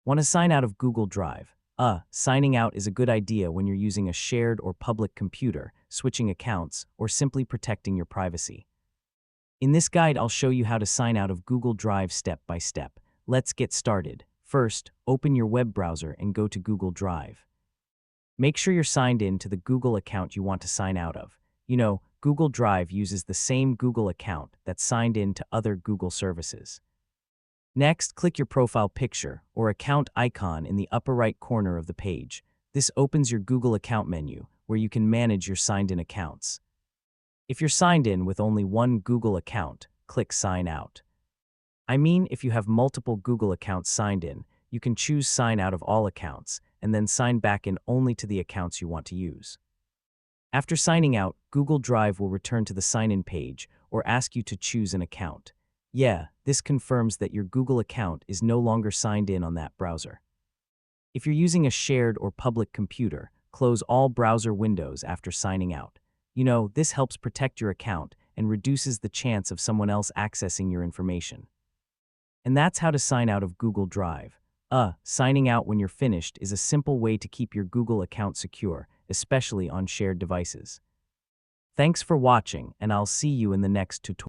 Want to sign out of Google Drive? Signing out is a good idea when you're using a shared or public computer, switching accounts, or simply protecting your privacy. In this guide, I'll show you how to sign out of Google Drive step by step. Let's get started. First, open your web browser and go to Google Drive. Make sure you're signed in to the Google account you want to sign out of. Google Drive uses the same Google account that's signed in to other Google services. Next, click your profile picture or account icon in the upper right corner of the page. This opens your Google account menu, where you can manage your signed-in accounts. If you're signed in with only one Google account, click Sign Out. If you have multiple Google accounts signed in, you can choose Sign Out of all accounts, and then sign back in only to the accounts you want to use. After signing out, Google Drive will return to the sign-in page or ask you to choose an account. This confirms that your Google account is no longer signed in on that browser. If you're using a shared or public computer, close all browser windows after signing out. This helps protect your account and reduces the chance of someone else accessing your information. And that's how to sign out of Google Drive. Signing out when you're finished is a simple way to keep your Google account secure, especially on shared devices. Thanks for watching, and I'll see you in the next tutorial.